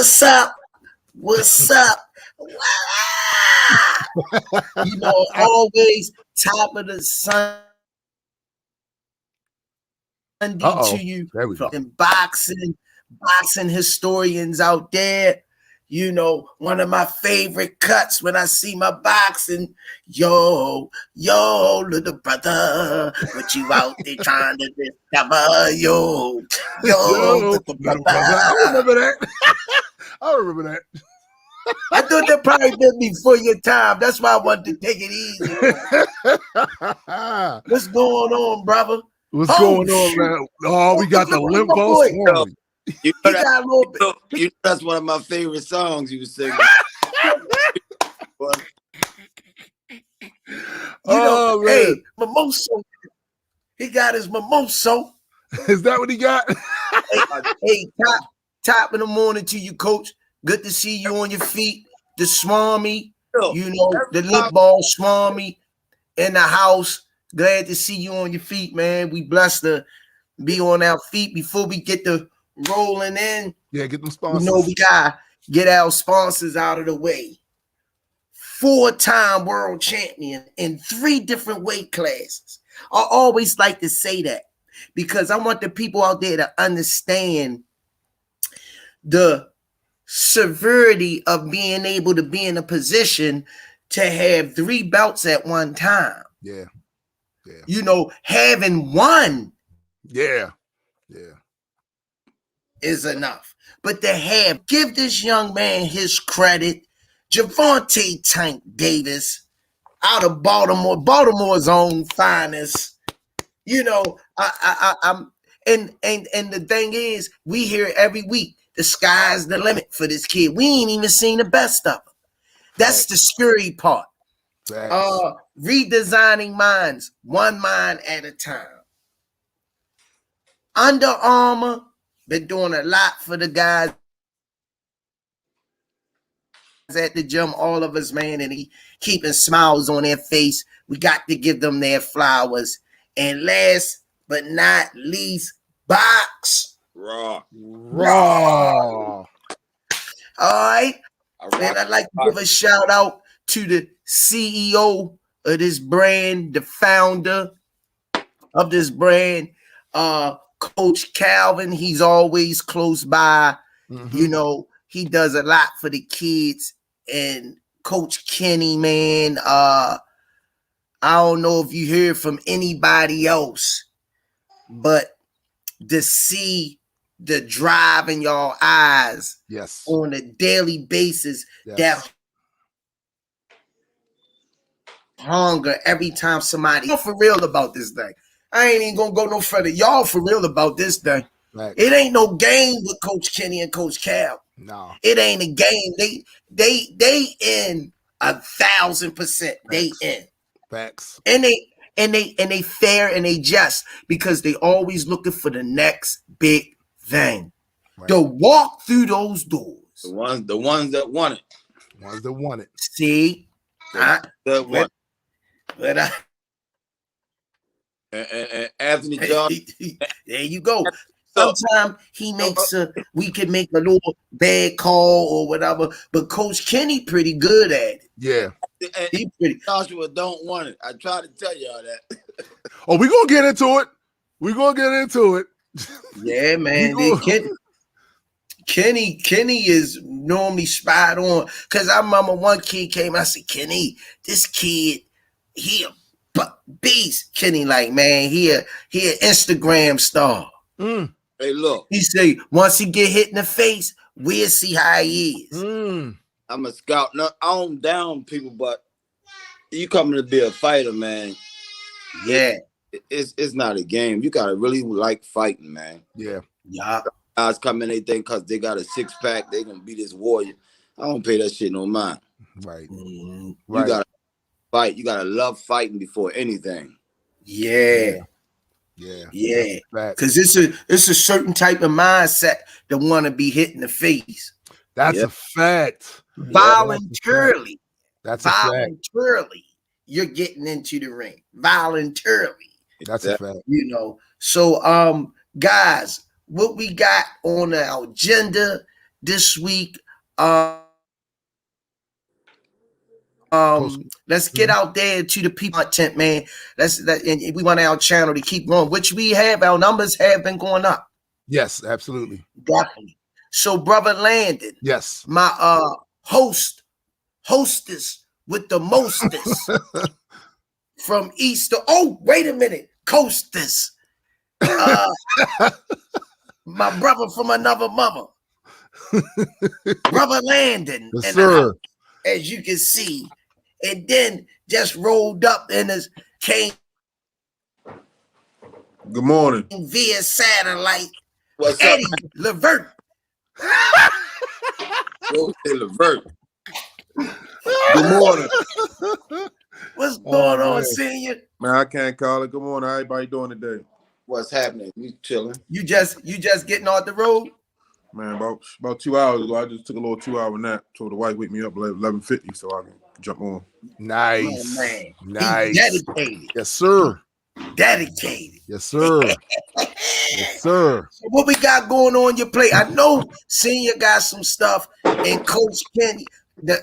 What's up? What's up? You know, always top of the Sunday to you from boxing historians out there. You know, one of my favorite cuts when I see my boxing, yo, little brother, what you out there trying to discover, yo, little brother. I remember that. I remember that. I thought that probably been before your time. That's why I wanted to take it easy. What's going on, brother? What's going on, man? Oh, we got the limpo Swami. You know that's one of my favorite songs you were singing. Hey, mimoso. He got his mimoso. Is that what he got? hey, top in the morning to you, coach. Good to see you on your feet. The Swami, you know, the lip ball Swami in the house. Glad to see you on your feet, man. We blessed to be on our feet before we get to rolling in. Yeah, get them sponsors. You know, we gotta get our sponsors out of the way. 4-time world champion in 3 different weight classes. I always like to say that because I want the people out there to understand the severity of being able to be in a position to have 3 belts at one time. Yeah. You know, having one. Yeah. Is enough. But to give this young man his credit, Gervonta Tank Davis out of Baltimore, Baltimore's own finest. You know, I'm and the thing is, we hear every week the sky's the limit for this kid. We ain't even seen the best of him. That's the scary part. Redesigning minds, one mind at a time. Under Armour been doing a lot for the guys at the gym, all of us, man, and he keeping smiles on their face. We got to give them their flowers. And last but not least, Box Raw. All right. And I'd like to give a shout out to the CEO of this brand, the founder of this brand, Coach Calvin. He's always close by. Mm-hmm. You know, he does a lot for the kids. And Coach Kenny, man, I don't know if you hear from anybody else, but to see the drive in your eyes on a daily basis, that hunger every time somebody, y'all for real about this thing. I ain't even gonna go no further. Y'all for real about this thing. Right. It ain't no game with Coach Kenny and Coach Cal. No, it ain't a game. They in 1,000%. They in. Facts. And they fair and they just because they always looking for the next big thing. Right. To walk through those doors. The ones that want it. The ones that want it. See? And Anthony John. There you go. Sometimes we can make a little bad call or whatever, but Coach Kenny pretty good at it. Yeah. He pretty. Joshua don't want it. I try to tell y'all that. Oh, we're gonna get into it. Yeah, man. Kenny is normally spot on. Cause I remember one kid came, I said, Kenny, this kid, he a beast. Kenny, like, man, he a Instagram star. Hey, look. He say once he get hit in the face, we'll see how he is. I'm a scout. No, I don't down people, but you coming to be a fighter, man. Yeah. It's not a game. You gotta really like fighting, man. Yeah. Guys come in, they think because they got a 6-pack, they gonna be this warrior. I don't pay that shit no mind. Right. You gotta fight. You gotta love fighting before anything. Yeah. Because it's a certain type of mindset that want to be hit in the face. That's a fact. Voluntarily. That's a fact. Voluntarily, you're getting into the ring. Voluntarily. That's a fact. You know. So guys, what we got on our agenda this week. Let's get out there to the people content, man. And we want our channel to keep going, which we have. Our numbers have been going up. Yes, absolutely. Definitely. So, brother Landon. Yes. My hostess with the mostest from Easter. Oh, wait a minute. Coasters. My brother from another mother. Brother Landon. Yes, sir. As you can see. And then just rolled up and came. Good morning. Via satellite. What's Eddie up? Levert. Levert. Good morning. What's going on, senior? Man, I can't call it. Good morning. How everybody doing today? What's happening? You chilling? You just getting off the road? Man, about 2 hours ago, I just took a little 2-hour nap. Told the wife wake me up at 11:50 so I can jump on. Nice. Oh, man. Nice. He's dedicated. Yes, sir. Dedicated. Yes, sir. Yes, sir. So what we got going on your plate? I know Senior got some stuff, and Coach Kenny, the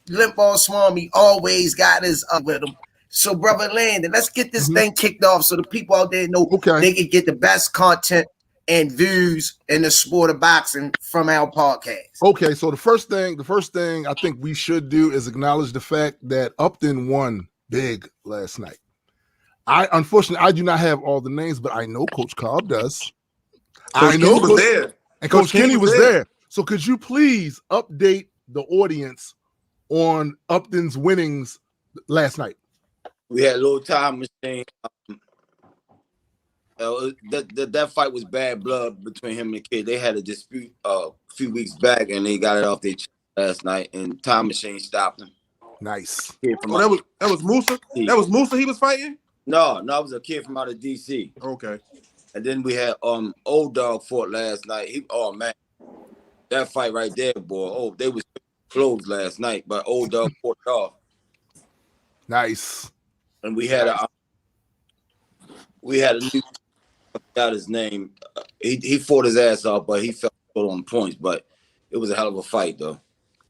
Limp Ball Swami always got his up with him. So, brother Landon, let's get this thing kicked off so the people out there know they can get the best content and views in the sport of boxing from our podcast. Okay, so the first thing I think we should do is acknowledge the fact that Upton won big last night. Unfortunately, I do not have all the names, but I know Coach Cobb does. I know was there. And Coach Kenny was there. So could you please update the audience on Upton's winnings last night? We had a little time machine. That fight was bad blood between him and the kid. They had a dispute a few weeks back, and they got it off their chest last night. And time machine stopped him. Nice. Oh, that was Musa. That was Musa. He was fighting. No, it was a kid from out of DC. Okay. And then we had Old Dog fought last night. Man, that fight right there, boy. Oh, they was closed last night, but Old Dog fought off. Nice. And we had a new. I forgot his name. He fought his ass off, but he fell short on points. But it was a hell of a fight, though.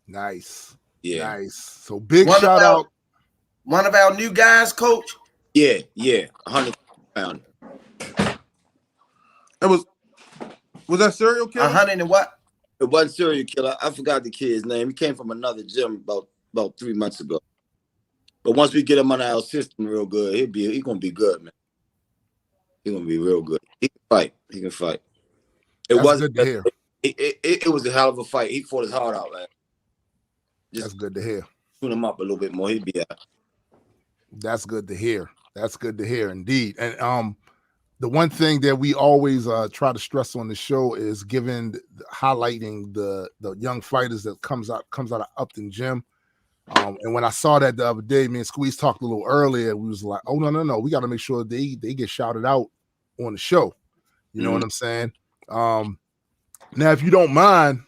Nice. Yeah. Nice. So big shout out. One of our new guys, Coach. Yeah. 100 pound. Was that serial killer? 100 and what? It wasn't serial killer. I forgot the kid's name. He came from another gym about 3 months ago. But once we get him on our system real good, he gonna be good, man. He's gonna be real good. He can fight. It wasn't good to hear. It was a hell of a fight. He fought his heart out, man. That's good to hear. Tune him up a little bit more. He'd be out. That's good to hear. That's good to hear indeed. And the one thing that we always try to stress on the show is highlighting the young fighters that comes out of Upton Gym. And when I saw that the other day, me and Squeeze talked a little earlier, we was like, oh, no. We got to make sure they get shouted out on the show. You know what I'm saying? Now, if you don't mind,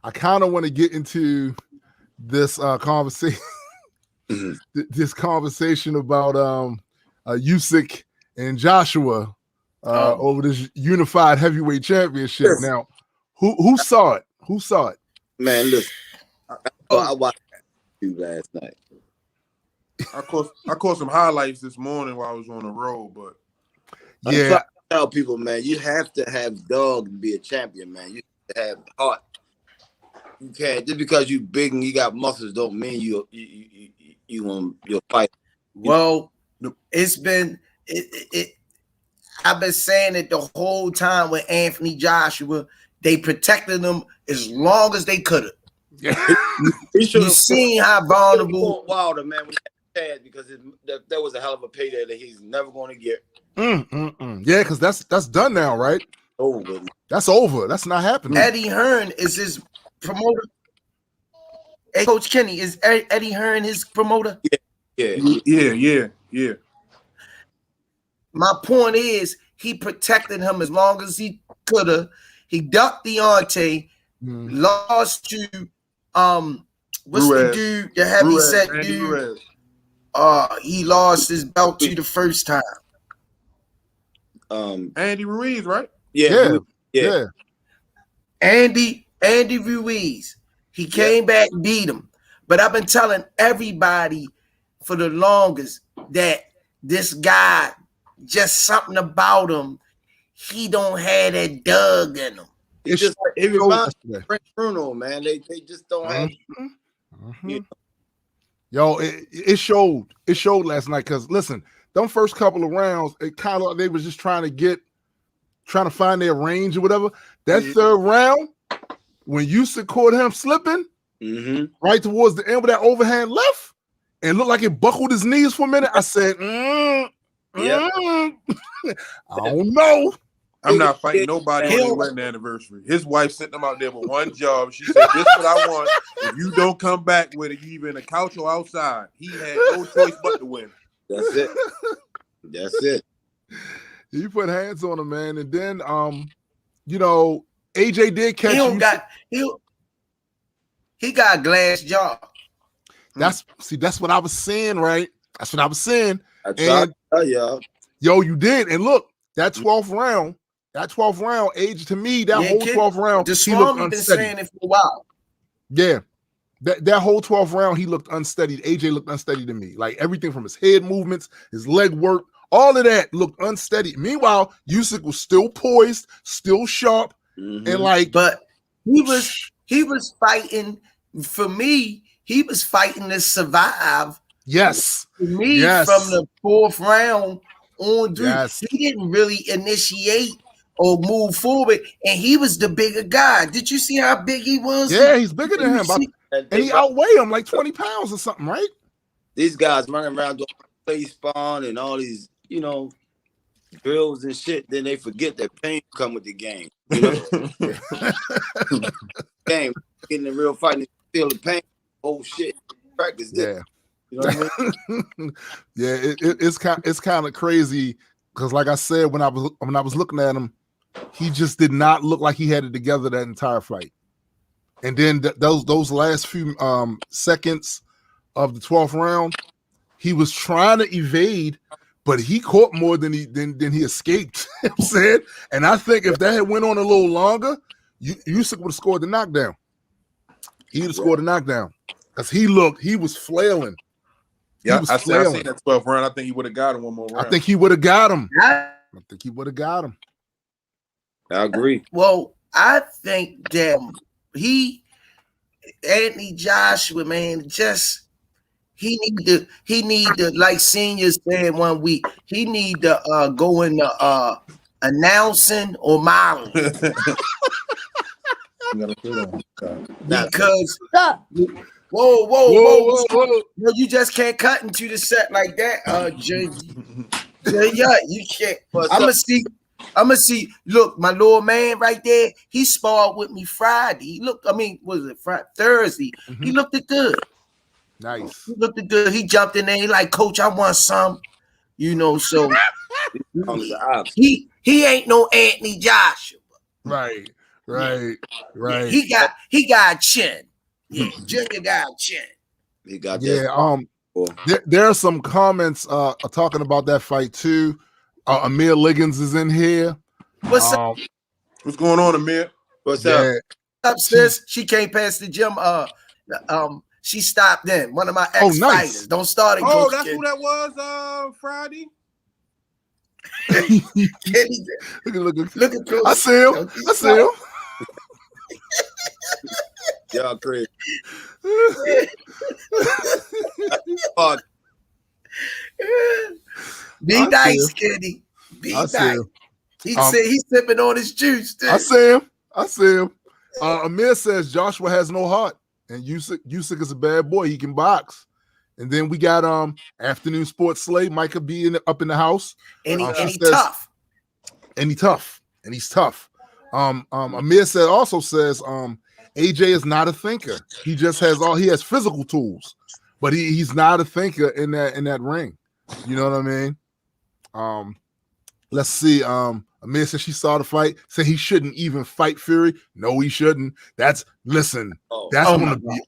I kind of want to get into this conversation, this conversation about Usyk and Joshua over this unified heavyweight championship. Yes. Now, who saw it? Who saw it? Man, listen, I watched you last night. I caught some highlights this morning while I was on the road, but I'm trying to tell people, man, you have to have dog to be a champion, man. You have to have heart. You can't just because you big and you got muscles don't mean you'll fight. Well, it's been I've been saying it the whole time with Anthony Joshua. They protected him as long as they could have. You seen how vulnerable Wilder, man, when he had because that was a hell of a payday that he's never going to get. Yeah, because that's done now, right? Over. That's over. That's not happening. Eddie Hearn is his promoter. Hey, Coach Kenny, is Eddie Hearn his promoter? Yeah. My point is, he protected him as long as he could have. He ducked Deontay, lost to what's the dude, the heavyset dude? He lost his belt to the first time. Andy Ruiz, right? Yeah. Yeah. Andy Ruiz. He came back, beat him. But I've been telling everybody for the longest that this guy, just something about him, he don't have that Doug in him. It reminds me of Frank Bruno, man. They just don't have. You know. Yo, it showed. It showed last night because listen, them first couple of rounds, it kind of they was just trying to find their range or whatever. That third round, when Usyk caught him slipping, right towards the end with that overhand left, and looked like it buckled his knees for a minute, I said, I don't know. I'm not fighting nobody on their wedding anniversary. His wife sent them out there with one job. She said, "This is what I want. If you don't come back with it, either in a couch or outside." He had no choice but to win. That's it. That's it. He put hands on him, man, and then you know, AJ did catch he got a glass jaw. That's what I was saying, right? That's what I was saying. Yo, you did, and look, that 12th round, AJ to me, that whole 12th round, the Swami been saying it for a while. Yeah. That whole 12th round, he looked unsteady. AJ looked unsteady to me. Like everything from his head movements, his leg work, all of that looked unsteady. Meanwhile, Usyk was still poised, still sharp, and like. But he was fighting. For me, he was fighting to survive. Yes. For me, from the 4th round on through, he didn't really initiate or move forward, and he was the bigger guy. Did you see how big he was? Yeah, he's bigger than him. And he outweighed him like 20 pounds or something, right? These guys running around doing face spawn and all these, you know, drills and shit. Then they forget that pain come with the game. You know? Game, getting the real fight and feel the pain. Oh shit, practice this. Yeah. You know what I mean? Yeah, it's kind of crazy because, like I said, when I was looking at him, he just did not look like he had it together that entire fight. And then those last few seconds of the 12th round, he was trying to evade, but he caught more than he escaped. You know what I'm saying? And I think if that had went on a little longer, Usyk would have scored the knockdown. He would have scored the knockdown because he was flailing. Yeah, I seen that 12th round. I think he would have got him one more round. I think he would have got him. I agree. Well, I think that Anthony Joshua, man, just he need to like Senior said one week, he need to go into announcing or modeling. Because whoa. No, you just can't cut into the set like that, yeah, you can't. I'ma see. Look, my little man right there, he sparred with me Friday. Thursday? He looked good. Nice. He looked good. He jumped in there. He like, Coach, I want some. You know, so he ain't no Anthony Joshua. Right. Yeah, he got a chin. Yeah, Junior got a chin. He got there are some comments talking about that fight too. Amir Liggins is in here. What's up? What's going on, Amir? What's up? Up, sis? She came past the gym. She stopped in. One of my ex-fighters. Nice. Don't start it. Oh, that's who that was Friday? Look at close. I see him. Y'all crazy. Be nice, Kenny. Be nice. He said he's sipping on his juice too. I see him. Amir says Joshua has no heart, and Usyk is a bad boy. He can box. And then we got afternoon sports slate. Micah B up in the house, and he's tough. And he's tough. Amir also says AJ is not a thinker. He just has physical tools, but he's not a thinker in that ring. You know what I mean? Let's see. Amir said she saw the fight. Said he shouldn't even fight Fury. No, he shouldn't. That's gonna be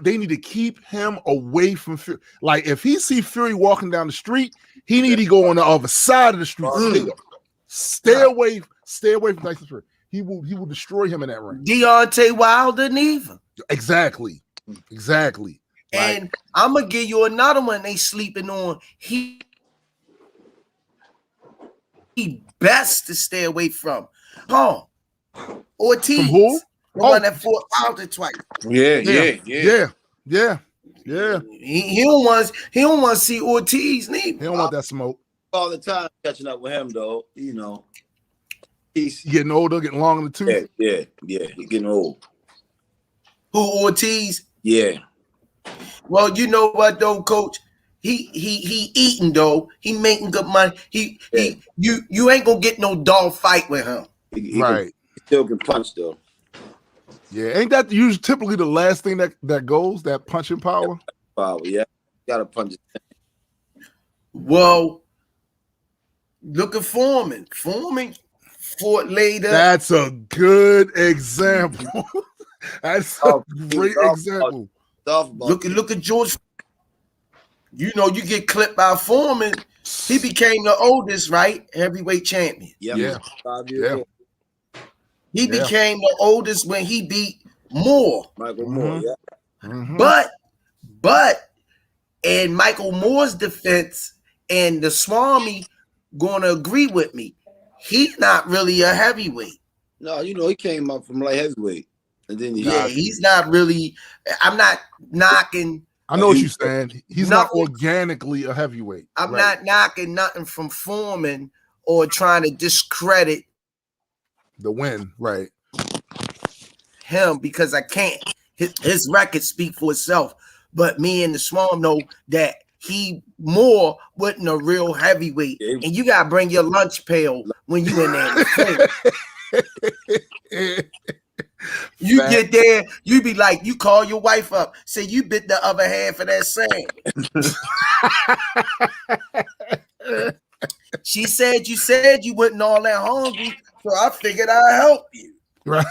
they need to keep him away from Fury. Like if he see Fury walking down the street, he need to go on the other side of the street. Stay Stay away from Tyson Fury. He will destroy him in that ring. Deontay Wilder neither. Exactly. And like, I'm gonna give you another one they sleeping on. He best to stay away from. Ortiz. From who? The one that fought Wilder twice. Yeah. He don't want to see Ortiz neither. He don't want that smoke. All the time catching up with him though, you know. He's getting older, getting long in the tooth. Yeah. He's getting old. Who, Ortiz? Yeah. Well, you know what though, Coach? He eating though. He making good money. You ain't gonna get no dog fight with him. He right. He still can punch though. Yeah, ain't that usually typically the last thing that goes, that punching power? Power, yeah. Gotta punch it. Well, look at Foreman. Foreman fought later. That's a good example. That's a great example. Look at George. You know, you get clipped by Foreman. He became the oldest, right? Heavyweight champion. Yeah. 5 years old. He became the oldest when he beat Moore. Michael Moore, yeah. Mm-hmm. But in Michael Moore's defense, and the Swami gonna agree with me, he's not really a heavyweight. No, you know, he came up from light heavyweight. And then he's not really. I'm not knocking. I know what you're saying. He's not organically a heavyweight. I'm not knocking nothing from Foreman or trying to discredit the win, right? Him, because I can't. His record speak for itself. But me and the Swami know that he more wasn't a real heavyweight. Yeah. And you gotta bring your lunch pail when you in there. You get there, you be like, you call your wife up, say you bit the other half of that sand. She said you wasn't all that hungry, so I figured I'd help you. Right.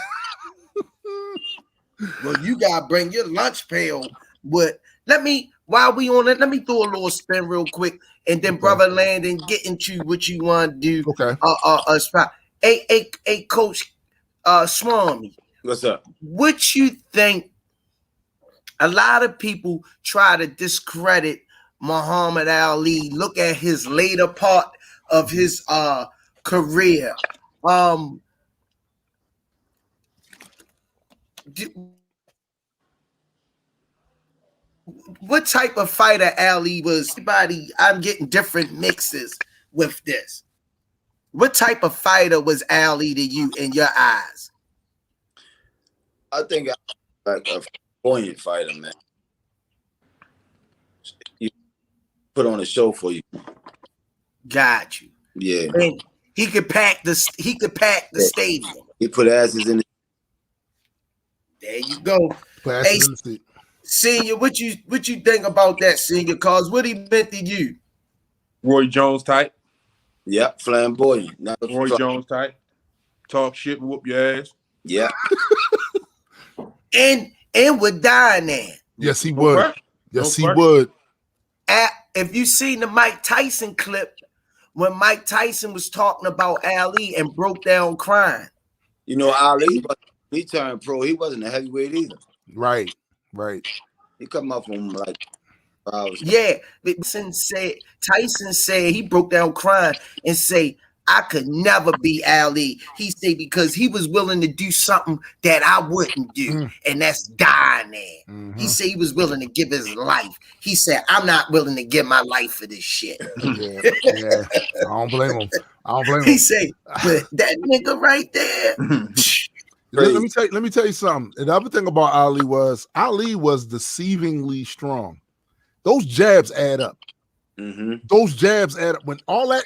Well, you gotta bring your lunch pail. But while we on it, let me throw a little spin real quick, and then Brother Landon get into what you want to do. Okay. Hey, Coach Swami. What's up? What you think? A lot of people try to discredit Muhammad Ali. Look at his later part of his career. What type of fighter Ali was? Everybody, I'm getting different mixes with this. What type of fighter was Ali to you in your eyes? I think like a buoyant fighter, man. You put on a show for you. Got you. Yeah. And he could pack the stadium. He put asses in. There you go. Hey, Senior, what you think about that, Senior? Cause what he meant to you? Roy Jones type. Yeah, flamboyant. Roy Jones type. Talk shit and whoop your ass. Yeah. and would die in there. Yes, he would. Yes, he would. If you seen the Mike Tyson clip when Mike Tyson was talking about Ali and broke down crying. You know, Ali, he turned pro. He wasn't a heavyweight either. Right. He come up from like 5 hours. Yeah, Tyson said he broke down crying and say, I could never be Ali. He said because he was willing to do something that I wouldn't do, and that's dying there. Mm-hmm. He said he was willing to give his life. He said, I'm not willing to give my life for this shit. Yeah. I don't blame him. He said, but that nigga right there. Let me tell you something. And the other thing about Ali was deceivingly strong. Those jabs add up. Mm-hmm. Those jabs add up. When all that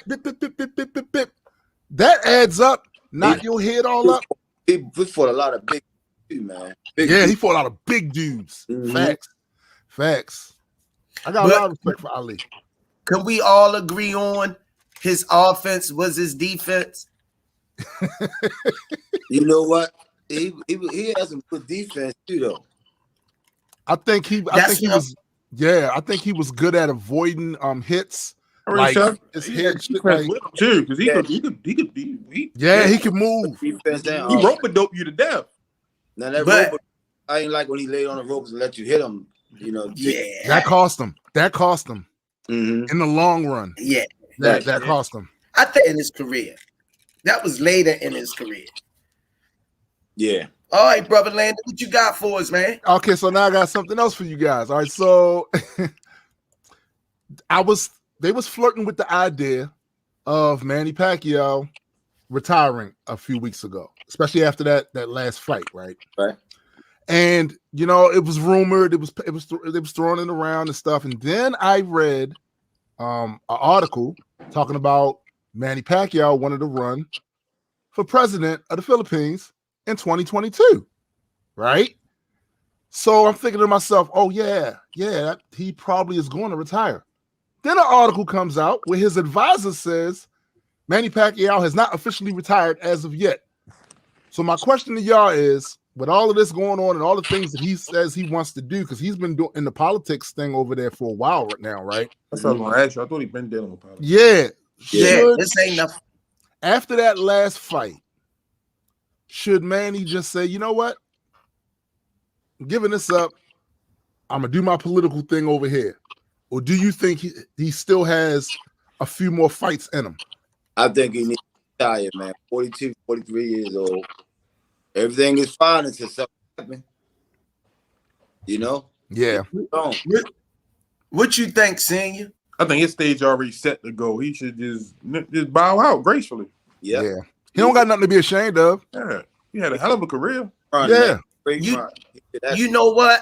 that adds up, knock your head all up. He fought a lot of big dudes, man. He fought a lot of big dudes. Mm-hmm. Facts. I got a lot of respect for Ali. Can we all agree on his offense was his defense? You know what? He has some good defense too, though. I think he was good at avoiding hits. Like his head shit, like, too, because he could move. He rope a dope you to death. Now that rope, I ain't like when he laid on the ropes and let you hit him. You know, that cost him. Mm-hmm. In the long run. Yeah, that cost him. I think in his career, that was later in his career. Yeah. All right, brother Landon, what you got for us, man? Okay, so now I got something else for you guys. All right, so they was flirting with the idea of Manny Pacquiao retiring a few weeks ago, especially after that last fight, right? Right. And you know, it was rumored, it was throwing it around and stuff. And then I read an article talking about Manny Pacquiao wanted to run for president of the Philippines in 2022, right? So I'm thinking to myself, oh yeah, he probably is going to retire. Then an article comes out where his advisor says Manny Pacquiao has not officially retired as of yet. So my question to y'all is, with all of this going on and all the things that he says he wants to do, because he's been doing in the politics thing over there for a while right now, right? That's what I was going to ask you. I thought he'd been dealing with politics. Yeah. This ain't nothing. After that last fight, should Manny just say, you know what? I'm giving this up. I'm going to do my political thing over here. Or do you think he still has a few more fights in him? I think he needs to retire, man. 42, 43 years old. Everything is fine until something happens. You know? Yeah. What you think, Senior? I think his stage already set to go. He should just bow out gracefully. Yeah. He don't got nothing to be ashamed of. Yeah. He had a hell of a career. Yeah. You know what?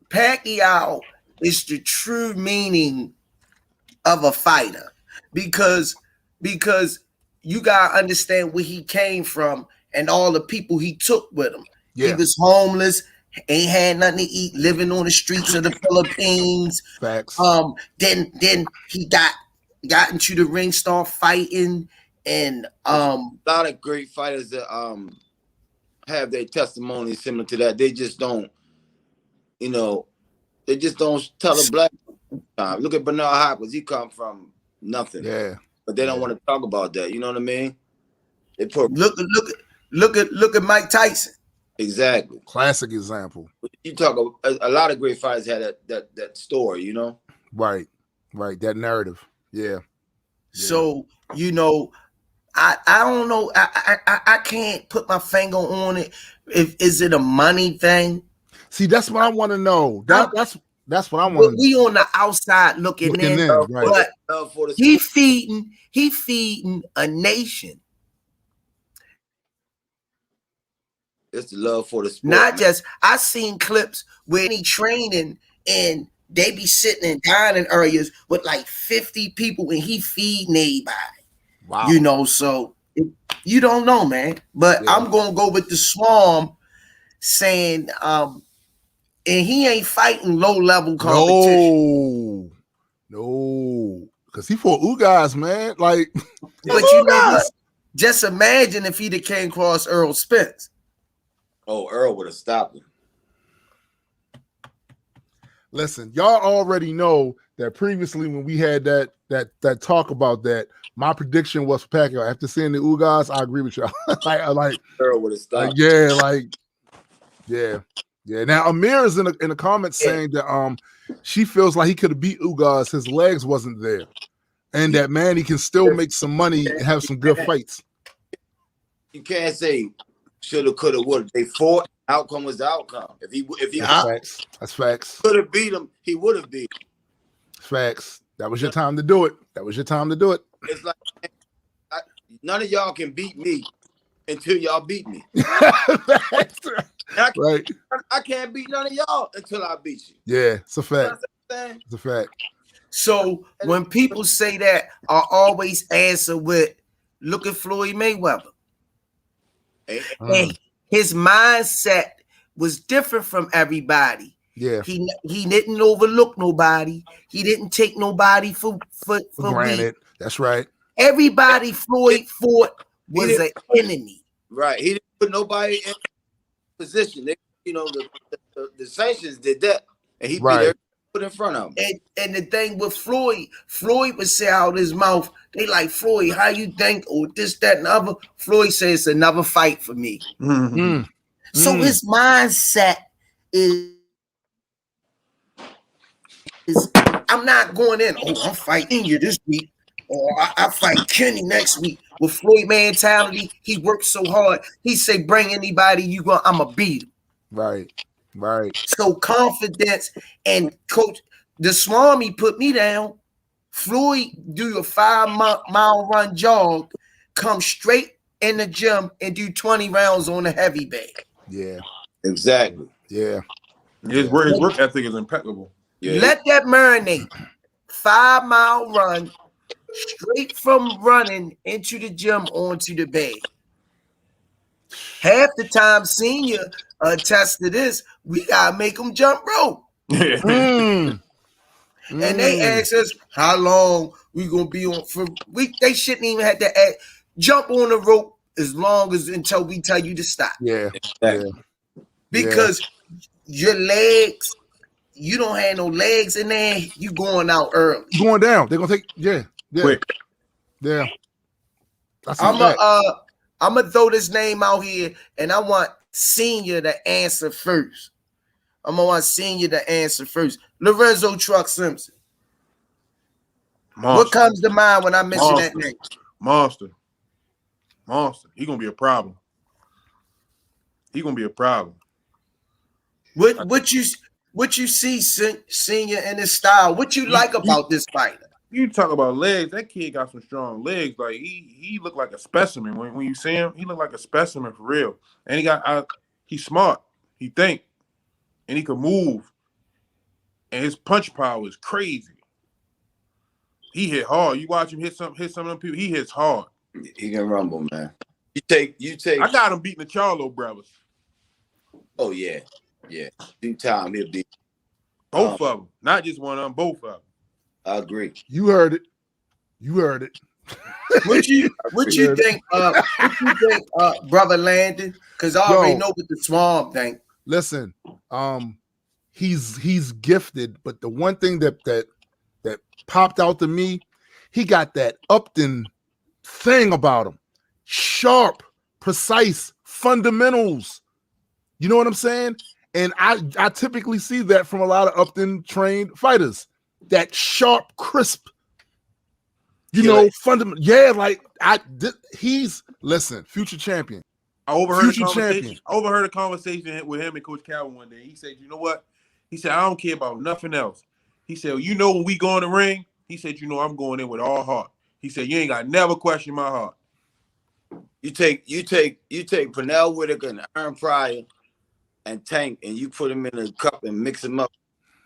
Pacquiao is the true meaning of a fighter because you gotta understand where he came from and all the people he took with him. Yeah. He was homeless, ain't had nothing to eat, living on the streets of the Philippines. Facts. Then he got into the ring, start fighting, and a lot of great fighters that have their testimony similar to that. They just don't, you know, they just don't tell a black time. Look at Bernard Hopkins. He come from nothing. Yeah. But they don't want to talk about that. You know what I mean? They put look at Mike Tyson. Exactly. Classic example. You talk a lot of great fighters had that story, you know? Right. That narrative. Yeah. So, you know, I don't know. I can't put my finger on it. Is it a money thing? See, that's what I want to know. That's what I want. We on the outside looking in, right. But he feeding a nation. It's the love for the sport. Not just, I seen clips where he training and they be sitting in dining areas with like 50 people and he feeding everybody. Wow. You know, so you don't know, man. But I'm gonna go with the Swami saying, and he ain't fighting low level competition. No, because he fought Ugas, man. Like, but you know, just imagine if he'd have came across Earl Spence. Oh, Earl would have stopped him. Listen, y'all already know that previously when we had that talk about that, my prediction was for Pacquiao. After seeing the Ugas, I agree with y'all. like Earl would have stopped. Yeah. Now Amir is in the comments saying that she feels like he could have beat Ugas, his legs wasn't there, and that Manny can still make some money and have some good fights. You can't say shoulda, coulda, woulda. They fought. Outcome was the outcome. If he that's facts. Could have beat him, he would have beat him. Facts. That was your time to do it. It's like none of y'all can beat me until y'all beat me. Right. I can't beat none of y'all until I beat you. Yeah, it's a fact. It's a fact. So when people say that, I always answer with, look at Floyd Mayweather. And his mindset was different from everybody. Yeah. He didn't overlook nobody. He didn't take nobody for granted. That's right. Everybody Floyd fought was an enemy. Right. He didn't put nobody in position. The sanctions did that. And he beat put in front of him. And the thing with Floyd would say out his mouth, they like, Floyd, how you think? Or this, that, and the other. Floyd says it's another fight for me. Mm-hmm. So his mindset is I'm not going in, I'm fighting you this week. Or I fight Kenny next week. With Floyd mentality, he works so hard. He say, bring anybody you want, I'ma beat him. Right. So confidence and coach, the Swami put me down. Floyd do a 5-mile run jog, come straight in the gym and do 20 rounds on the heavy bag. Yeah. Exactly. Yeah. His work ethic is impeccable. Yeah. Let that marinate. 5-mile run, straight from running into the gym onto the bag. Half the time, senior attest to this, we gotta make them jump rope. And they ask us how long we gonna be on for. They shouldn't even have to jump on the rope as long as until we tell you to stop. Yeah. Because your legs, you don't have no legs in there. You going out early. Going down. They're gonna take quick. Yeah. I'm gonna throw this name out here, and I want Senior to answer first. Lorenzo Truck Simpson. What comes to mind when I mention that name? Monster. He gonna be a problem. What you see, Senior, in his style? What you like about this fighter? You talk about legs. That kid got some strong legs. Like he looked like a specimen when you see him. He looked like a specimen for real. And he's smart. He think, and he can move. And his punch power is crazy. He hit hard. You watch him hit some of them people. He hits hard. He can rumble, man. You take. I got him beating the Charlo brothers. Oh yeah. Due time he'll beat both of them, not just one of them. Both of them. I agree. You heard it. What you think, Brother Landon? Because I already know what the Swamp think. Listen, he's gifted, but the one thing that popped out to me, he got that Upton thing about him. Sharp, precise, fundamentals. You know what I'm saying? And I typically see that from a lot of Upton trained fighters. That sharp, crisp, fundamental. Yeah, listen, future champion. I overheard a conversation with him and Coach Calvin one day. He said, "You know what?" He said, "I don't care about nothing else." He said, "When we go in the ring," he said, "I'm going in with all heart." He said, "You ain't got to never question my heart." You take Pernell Whitaker and Aaron Pryor and Tank, and you put them in a cup and mix them up,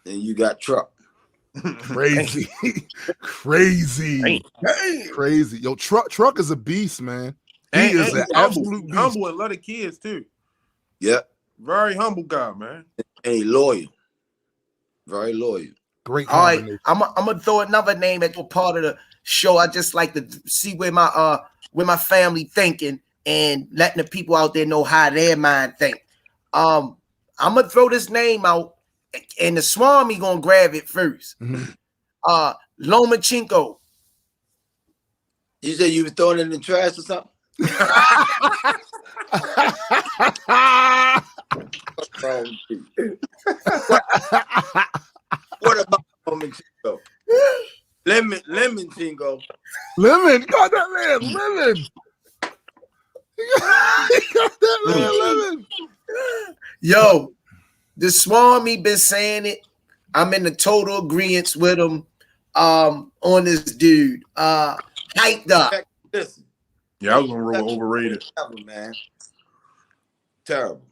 and you got Truck. Crazy. Yo, Truck is a beast, man. He is an absolute beast. Humble and love the kids too. Yeah. Very humble guy, man. And he loyal. Very loyal. Great. All right, I'm gonna throw another name at part of the show. I just like to see where my family thinking and letting the people out there know how their mind think. I'm gonna throw this name out. And the Swami gonna grab it first. Lomachenko. You said you were throwing it in the trash or something? What about Lomachenko? Lemon Chingo. Lemon, got that man, lemon. He got that man, lemon. Yo. The Swami been saying it. I'm in the total agreement with him on this dude. Hyped up. Listen. Yeah, I was gonna roll overrated. Terrible, man. Terrible.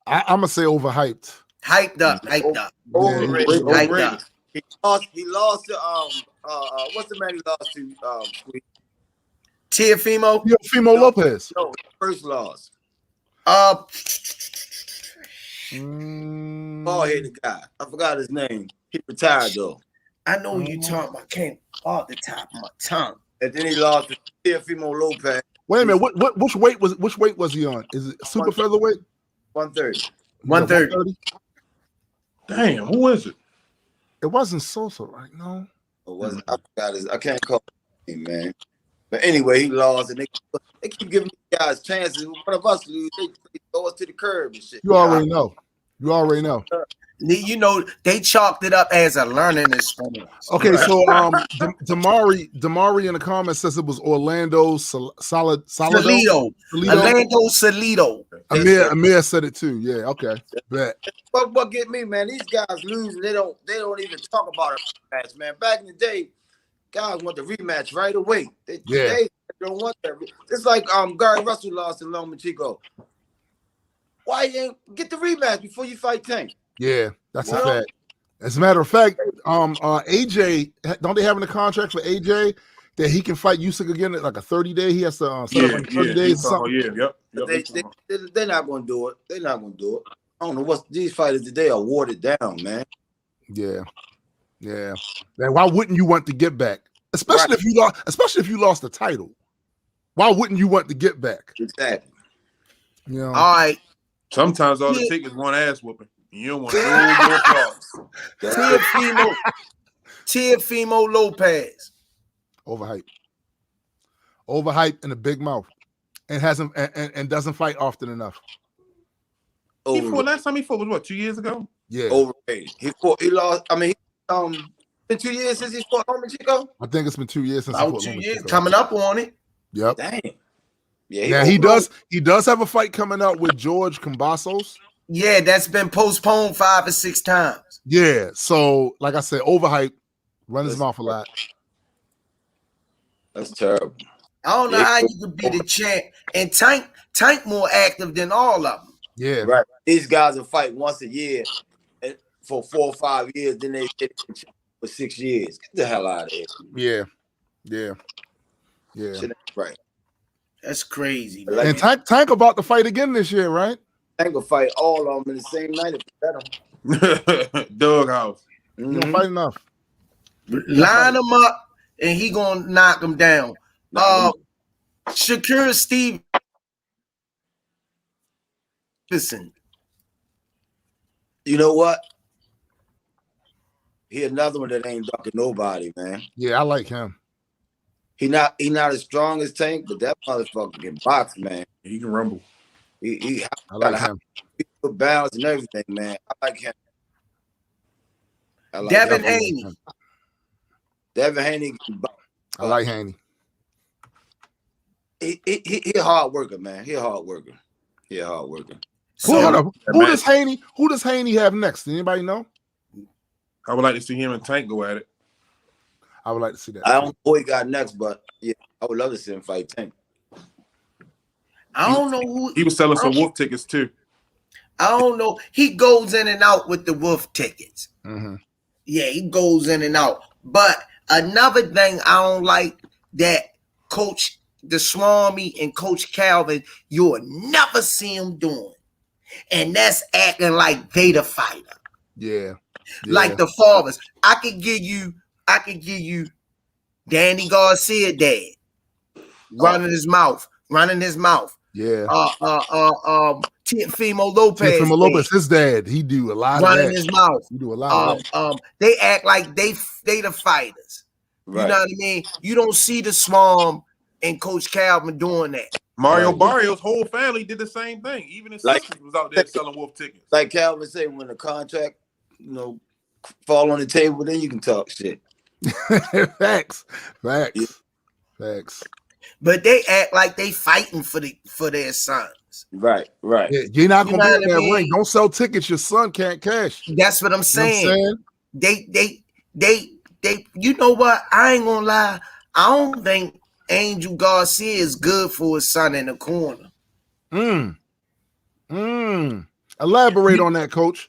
I'm gonna say overhyped. Hyped up. Overrated. Hyped up. He lost to what's the man he lost to? Teofimo Lopez. No, first loss. Bald-headed guy. I forgot his name. He retired though. I know who you talking about. I can't off the top of my tongue. And then he lost to Teofimo Lopez. Wait a minute. Which weight was he on? Is it super featherweight? 130. 130. Damn, who is it? It wasn't Sosa, right? No. It wasn't. I forgot his. I can't call him, man. But anyway, he lost, and they keep giving guys chances. One of us lose, they throw us to the curb and shit. You already know. You already know. You know, they chalked it up as a learning experience. Okay, so Damari in the comments says it was Orlando Solido. Orlando Solido. Amir said it too. Yeah, okay. Bet. But what get me, man? These guys losing. They don't even talk about a rematch, man. Back in the day, guys want the rematch right away. They don't want that. It's like Gary Russell lost in Loma Chico. Why you ain't get the rematch before you fight Tank? Yeah, that's a fact. As a matter of fact, AJ, don't they have in the contract for AJ that he can fight Usyk again at like a 30-day? He has to set up like 30 days or something. They're not going to do it. They're not going to do it. I don't know what these fighters today are watered down, man. Yeah. Man, why wouldn't you want to get back? Especially if you lost the title. Why wouldn't you want to get back? Exactly. You know? All right. Sometimes all it takes is one ass whooping. You don't want no more problems. Teofimo Lopez. Overhyped and a big mouth. And hasn't and doesn't fight often enough. Last time he fought was what, 2 years ago? Yeah. Overrated. He lost. I mean, been 2 years since he fought Loma Chico? I think it's been 2 years since he fought 2 Loma years Chico. coming up on it. Yep. Damn. Yeah, he does have a fight coming up with George Cambasos. Yeah, that's been postponed 5 or 6 times. Yeah, so like I said, overhyped, run his mouth a lot. That's terrible. I don't know how you could be the champ. And Tank more active than all of them. Yeah. Right. These guys will fight once a year for 4 or 5 years, then they get for 6 years. Get the hell out of here. Yeah. Shit ain't right. That's crazy. Like, and Tank about to fight again this year, right? Tank will fight all of them in the same night if you bet them. Doghouse. You don't fight enough. Line him up, and he gonna knock him down. Shakur Stevenson. You know what? He another one that ain't ducking nobody, man. Yeah, I like him. He not as strong as Tank, but that motherfucker can box, man. He can rumble. I like him. Good balance and everything, man. I like him. Devin Haney. Devin Haney can box. I like Haney. He a hard worker, man. He a hard worker. Who does Haney have next? Anybody know? I would like to see him and Tank go at it. I would like to see that. I don't know who he got next, but yeah, I would love to see him fight Tank. I don't know who he was selling some wolf tickets too. I don't know. He goes in and out with the wolf tickets. Mm-hmm. Yeah, he goes in and out. But another thing I don't like that the Swami and Coach Calvin, you'll never see him doing. And that's acting like they the fighter. Yeah. Like the fathers. I could give you Danny Garcia dad running his mouth. Yeah. Teofimo Lopez. His dad. He do a lot running of that. his mouth. He do a lot of that. They act like they the fighters. Right. You know what I mean? You don't see the Swam and Coach Calvin doing that. Mario Barrios' whole family did the same thing. Even his sister was out there selling wolf tickets. Like Calvin said, when the contract, fall on the table, then you can talk shit. Facts. But they act like they fighting for their sons. Right. Yeah, you're not gonna be in that ring. Don't sell tickets. Your son can't cash. That's what I'm saying. You know what I'm saying? They. You know what? I ain't gonna lie. I don't think Angel Garcia is good for his son in the corner. Elaborate on that, Coach.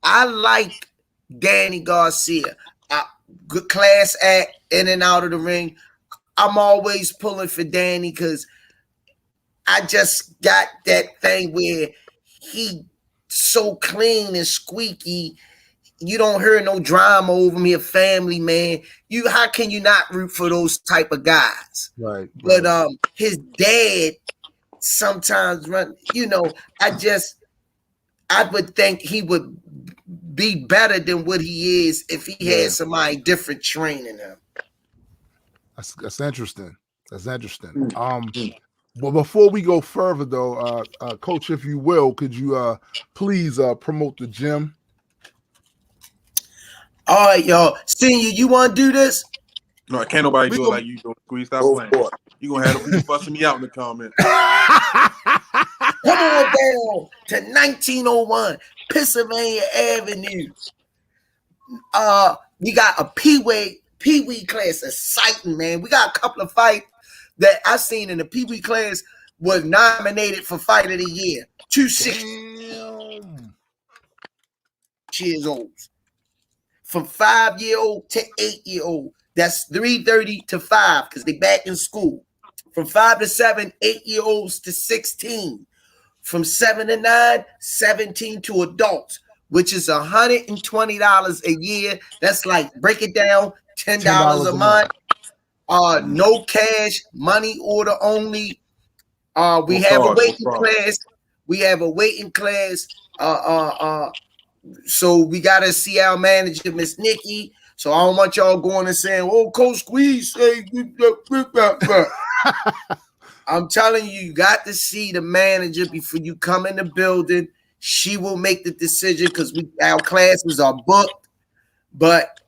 I like Danny Garcia. Good class act in and out of the ring. I'm always pulling for Danny because I just got that thing where he so clean and squeaky. You don't hear no drama over me, a family man. How can you not root for those type of guys? Right. But his dad sometimes run. I would think he would be better than what he is if he had somebody different training him. That's interesting. That's interesting. Well, before we go further, though, Coach, if you will, could you please promote the gym? All right, y'all. Senior, you want to do this? No, can't nobody do it like you do. Squeeze, stop playing. You gonna have them people fussing me out in the comments. Come on down to 1901 Pennsylvania Avenue. We got a Pee-wee class, exciting, man. We got a couple of fights that I seen in the Pee-wee class was nominated for Fight of the Year. 260 years old. From 5-year-old to 8-year-old. That's 3:30 to 5 because they back in school. From 5 to 7, 8-year-olds to 16. From 7 to 9, 17 to adults, which is $120 a year. That's like, break it down, $10 a month. No cash, money order only. We have a waiting class. We have a waiting class. So we got to see our manager, Miss Nikki. So I don't want y'all going and saying, "Oh, Coach Squeeze say." I'm telling you, you got to see the manager before you come in the building. She will make the decision because our classes are booked. But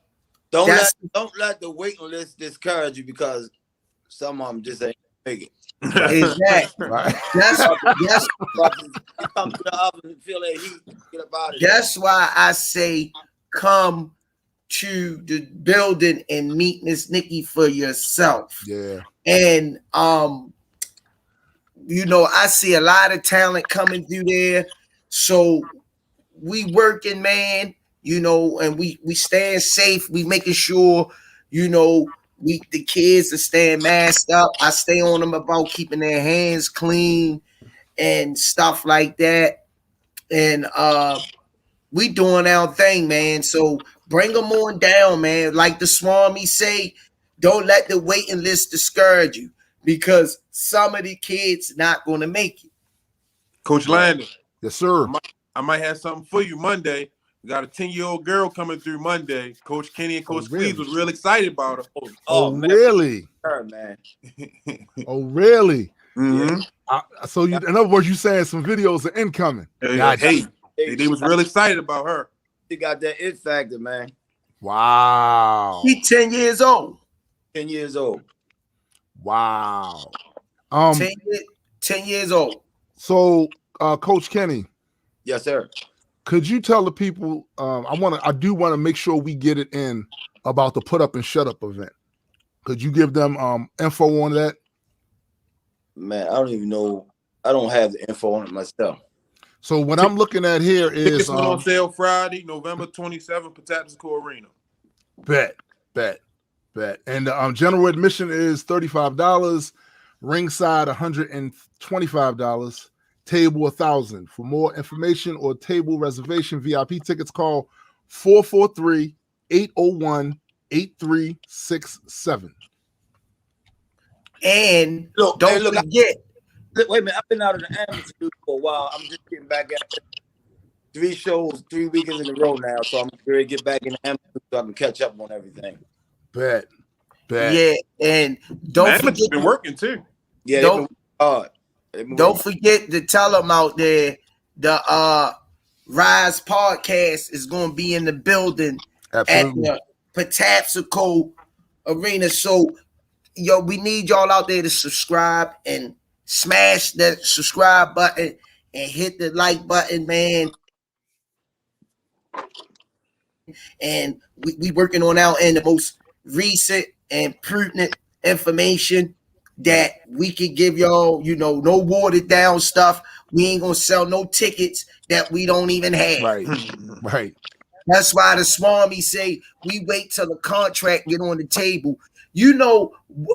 don't let the waiting list discourage you because some of them just ain't making it. Exactly. Right. That's why I say come to the building and meet Miss Nikki for yourself. Yeah. And I see a lot of talent coming through there. So we working, man, and we staying safe. We making sure, the kids are staying masked up. I stay on them about keeping their hands clean and stuff like that. And we doing our thing, man. So bring them on down, man. Like the Swami say, don't let the waiting list discourage you because some of the kids not going to make it. Coach Landon. Yes, sir. I might have something for you Monday. We got a 10-year-old girl coming through Monday. Coach Kenny and Coach Squeeze was real excited about her. Oh really? Her, man. Oh, really? Mm-hmm. So in other words, you saying some videos are incoming. Hey, they was real excited about her. She got that it factor, man. Wow. He 10 years old. 10 years old. Wow. 10 years old. So, Coach Kenny. Yes, sir. Could you tell the people? I do want to make sure we get it in about the Put Up and Shut Up event. Could you give them info on that? Man, I don't even know. I don't have the info on it myself. So what I'm looking at here is tickets went on sale Friday, November 27th, Patapsco Arena. Bet. And general admission is $35, ringside $125, table $1,000. For more information or table reservation, VIP tickets, call 443-801-8367. And don't forget. Wait a minute, I've been out of the amateur for a while. I'm just getting back at 3 shows, 3 weekends in a row now. So I'm ready to get back in the amateur so I can catch up on everything. Bet. Yeah, and don't forget. Been working too. Yeah, don't forget to tell them out there the Rize Podcast is going to be in the building. Absolutely. At the Patapsco Arena. So, we need y'all out there to subscribe and smash that subscribe button and hit the like button, man. And we working on our end the most recent and prudent information that we can give y'all, no watered down stuff. We ain't gonna sell no tickets that we don't even have. Right. That's why the Swami say we wait till the contract get on the table.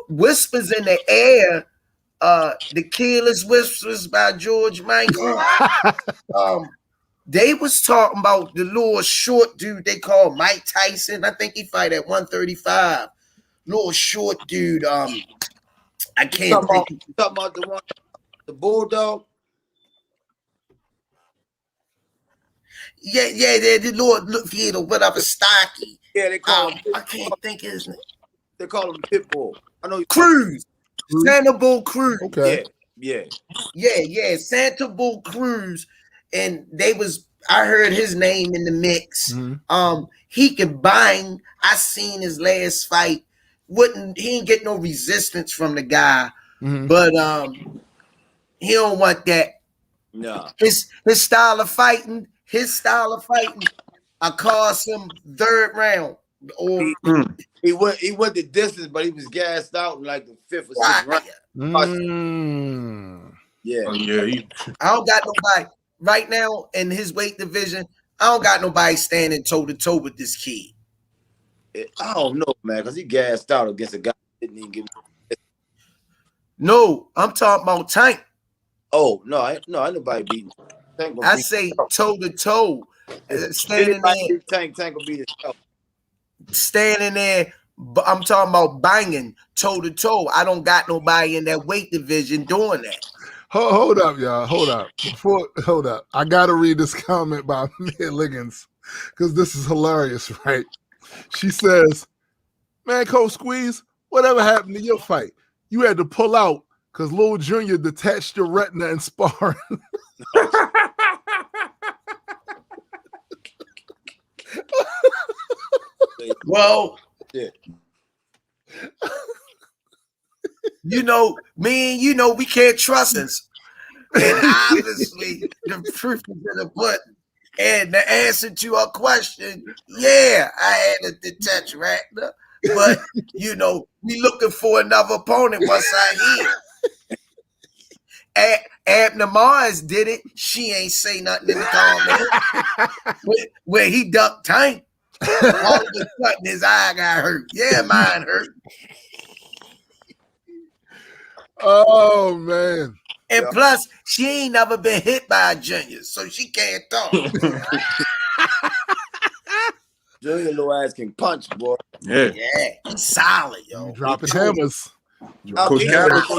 Whispers in the air, the Careless Whispers by George Michael. They was talking about the little short dude they call Mike Tyson. I think he fight at 135. Little short dude. I can't think. Talking about the one, the Bulldog. The Lord Theater, whatever, stocky. Yeah, they call him. I can't think of his name. They call him Pitbull. I know. Cruz. Santa Bull Cruz. Okay. Yeah. Santa Bull Cruz, and I heard his name in the mix. Mm-hmm. He could bang. I seen his last fight. He ain't get no resistance from the guy, but he don't want that. No. His style of fighting. I cost him third round. He went the distance, but he was gassed out in like the fifth or sixth round. Yeah. Oh, yeah. I don't got nobody right now in his weight division. I don't got nobody standing toe to toe with this kid. I don't know, man, because he gassed out against a guy who didn't even give me. No, I'm talking about Tank. Oh no, ain't nobody beating. I say toe to toe, standing there. Tank will beat himself. Standing there, I'm talking about banging toe to toe. I don't got nobody in that weight division doing that. Hold up, y'all. Hold up. I gotta read this comment by Mia Liggins because this is hilarious, right? She says, "Man, Coach Squeeze, whatever happened to your fight? You had to pull out because Lil Jr. detached your retina in sparring." Well, yeah. Me and we can't trust us. And obviously, the proof is in the pudding. And the answer to our question, I had a detached retina. But, we looking for another opponent once I hear. Abner Mars did it. She ain't say nothing in the comment. Where he ducked Tank. All of a sudden, his eye got hurt. Yeah, mine hurt. Oh, man. And plus, she ain't never been hit by a junior, so she can't talk. Junior little ass can punch, boy. Yeah, he's solid, yo. Dropping hammers. Coach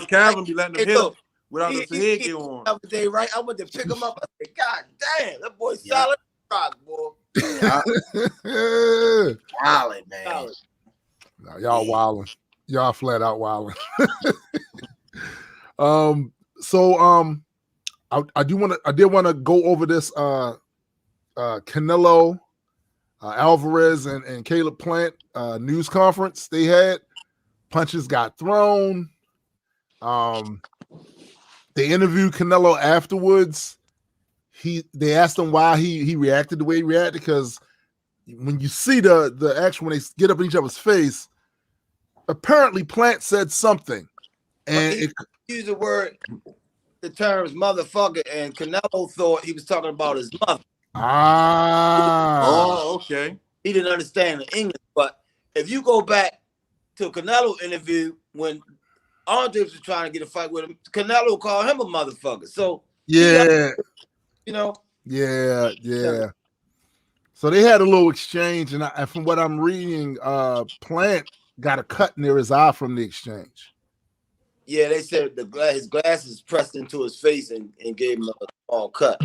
Calvin be letting him hit him without the headgear on. Other day, right? I went to pick him up. I said, God damn, that boy solid rock, boy. Solid, man. Solid. No, y'all wilding. Y'all flat out wilding. I did want to go over this Canelo, Alvarez and Caleb Plant news conference they had. Punches got thrown. They interviewed Canelo afterwards. They asked him why he reacted the way he reacted, because when you see the action when they get up in each other's face, apparently Plant said something, and he used the terms motherfucker, and Canelo thought he was talking about his mother. Oh, okay. He didn't understand the English, but if you go back to a Canelo interview when Andre was trying to get a fight with him, Canelo called him a motherfucker. So yeah. Yeah. So they had a little exchange, and from what I'm reading, Plant got a cut near his eye from the exchange. Yeah, they said his glasses pressed into his face and gave him a small cut.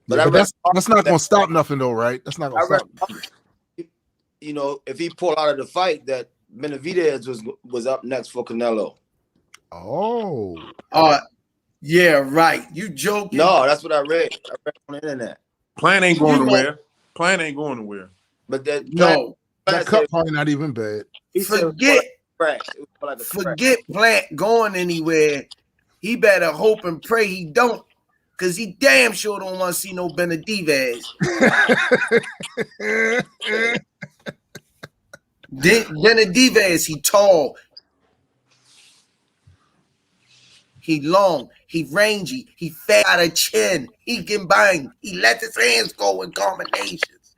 But that's not going to stop nothing, though, right? That's not going to stop. If he pulled out of the fight, that Benavidez was up next for Canelo. Oh. Yeah, right. You joking? No, that's what I read. I read on the internet. Plant ain't going nowhere. Plant ain't going nowhere. But that cut probably not even bad. Forget Plant going anywhere. He better hope and pray he don't, because he damn sure don't want to see no Benavidez. Benavidez, he tall, he long, he rangy, he fat out of chin, he can bang, he let his hands go in combinations.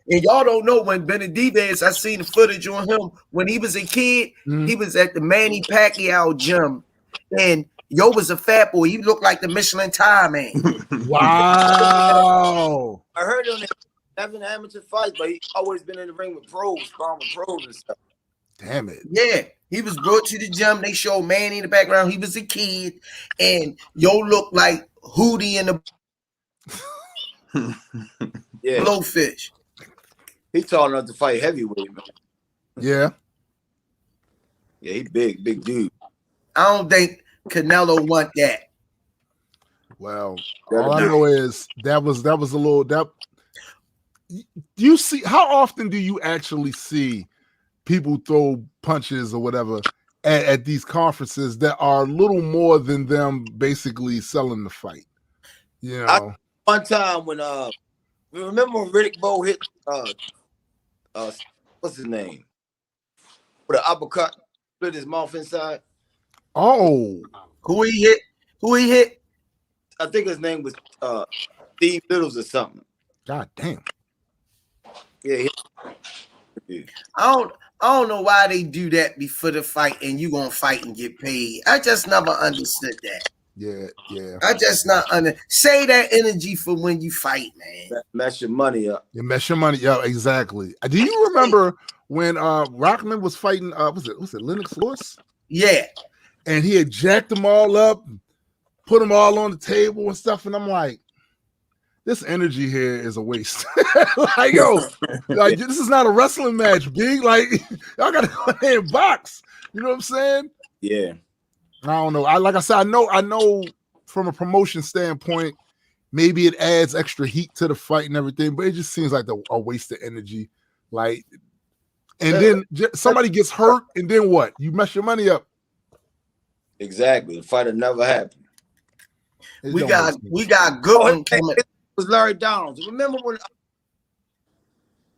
And y'all don't know, when Benavidez, I seen the footage on him when he was a kid. He was at the Manny Pacquiao gym, and was a fat boy. He looked like the Michelin tire man. Wow. I heard him having amateur fights, but he's always been in the ring with pros, sparring with pros and stuff. Damn it. Yeah, he was brought to the gym. They showed Manny in the background. He was a kid, and looked like Hootie in the Yeah. Blowfish. He tall enough to fight heavyweight, man. Yeah. Yeah, he big dude. I don't think Canelo want that. Well, all I know is that was a little that. You see, how often do you actually see people throw punches or whatever at these conferences that are a little more than them basically selling the fight? You know, one time when remember when Riddick Bowe hit what's his name? With an uppercut, split his mouth inside. Oh, who he hit? I think his name was Steve Littles or something. God damn. Yeah. I don't know why they do that before the fight and you gonna fight and get paid. I just never understood that. Yeah. I just not say that energy for when you fight, man. Mess your money up. You mess your money up, exactly. Do you remember when Rockman was fighting was it Lennox Lewis? Yeah. And he had jacked them all up, put them all on the table and stuff, and I'm like, this energy here is a waste. Like, yo, like this is not a wrestling match, big. Like, y'all gotta go ahead and box. You know what I'm saying? Yeah. I don't know. Like I said, I know from a promotion standpoint, maybe it adds extra heat to the fight and everything, but it just seems like a waste of energy. Like, and then somebody gets hurt, and then what? You mess your money up. Exactly. The fight will never happen. We got good one coming. It was Larry Downs. Remember when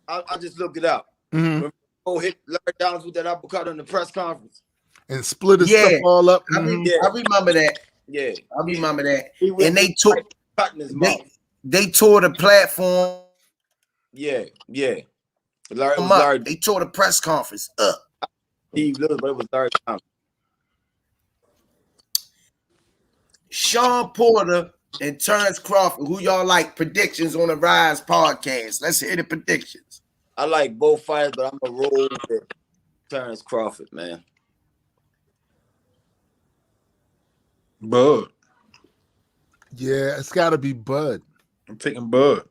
I just looked it up. Mm-hmm. Remember hit Larry Downs with that uppercut on the press conference and split his stuff all up. I remember that. Yeah, I remember that. And they took cutting his mouth. They tore the platform. Yeah. Larry, they tore the press conference up. Steve Little, but it was Larry Downs. Sean Porter and Terrence Crawford, who y'all like? Predictions on the Rize Podcast. Let's hear the predictions. I like both fighters, but I'm gonna roll with Terrence Crawford, man. Bud. Yeah, it's got to be Bud. I'm taking Bud.